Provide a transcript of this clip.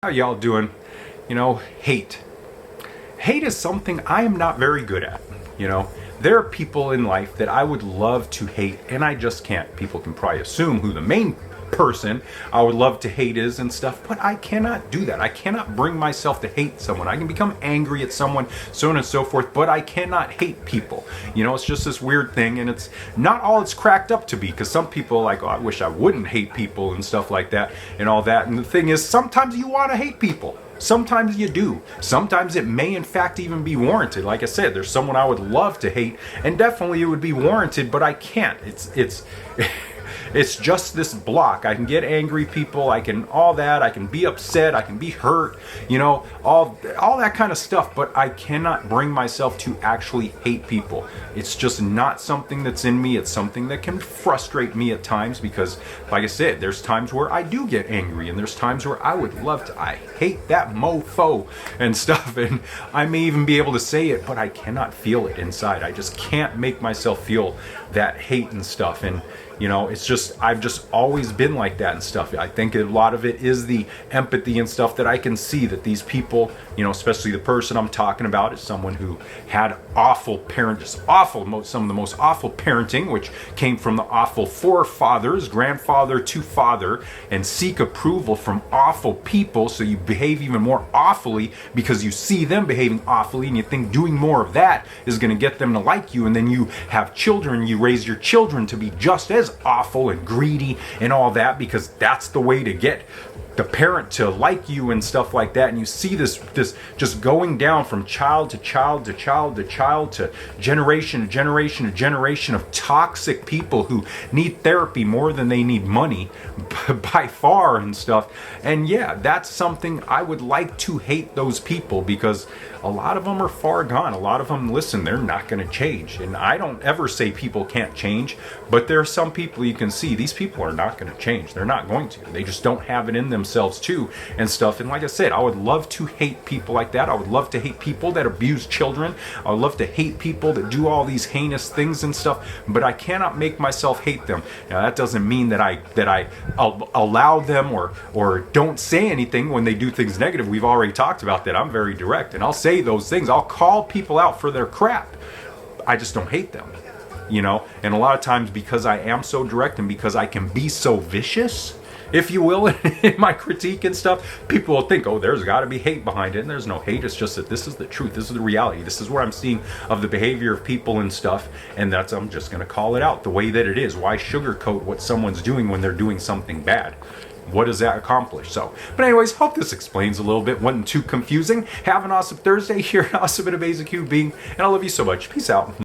How y'all doing? Hate. Hate is something I am not very good at. There are people in life that I would love to hate, and I just can't. People can probably assume who the main person I would love to hate is and stuff, but I cannot do that. I cannot bring myself to hate someone. I can become angry at someone, so on and so forth, but I cannot hate people. It's just this weird thing, and it's not all it's cracked up to be, because some people are like, oh, I wish I wouldn't hate people and stuff like that and all that. And the thing is, sometimes you want to hate people. Sometimes you do. Sometimes it may in fact even be warranted. Like I said, there's someone I would love to hate, and definitely it would be warranted, but I can't. It's just this block. I can get angry people, I can all that, I can be upset, I can be hurt, all that kind of stuff, but I cannot bring myself to actually hate people. It's just not something that's in me. It's something that can frustrate me at times because, like I said, there's times where I do get angry, and there's times where I would love to, I hate that mofo and stuff, and I may even be able to say it, but I cannot feel it inside. I just can't make myself feel that hate and stuff, and it's just, I've just always been like that and stuff. I think a lot of it is the empathy and stuff that I can see that these people, especially the person I'm talking about is someone who had awful just awful, some of the most awful parenting, which came from the awful forefathers, grandfather to father, and seek approval from awful people. So you behave even more awfully because you see them behaving awfully, and you think doing more of that is going to get them to like you. And then you have children, you raise your children to be just as awful and greedy and all that, because that's the way to get the parent to like you and stuff like that. And you see this just going down from child to child to child to child to generation to generation to generation of toxic people who need therapy more than they need money by far and stuff. And yeah, that's something I would like to hate those people, because a lot of them are far gone. A lot of them, listen, they're not going to change. And I don't ever say people can't change, but there are some people you can see, these people are not going to change. They're not going to. They just don't have it in themselves too and stuff. And like I said, I would love to hate people like that. I would love to hate people that abuse children. I would love to hate people that do all these heinous things and stuff, but I cannot make myself hate them. Now, that doesn't mean that I allow them or don't say anything when they do things negative. We've already talked about that. I'm very direct, and I'll say those things. I'll call people out for their crap. I just don't hate them, and a lot of times, because I am so direct and because I can be so vicious, if you will, in my critique and stuff, people will think, oh, there's got to be hate behind it. And there's no hate. It's just that this is the truth. This is the reality. This is what I'm seeing of the behavior of people and stuff. And I'm just going to call it out the way that it is. Why sugarcoat what someone's doing when they're doing something bad? What does that accomplish? But anyways, hope this explains a little bit. Wasn't too confusing. Have an awesome Thursday here at Awesome and Amazing Human Being, and I love you so much. Peace out.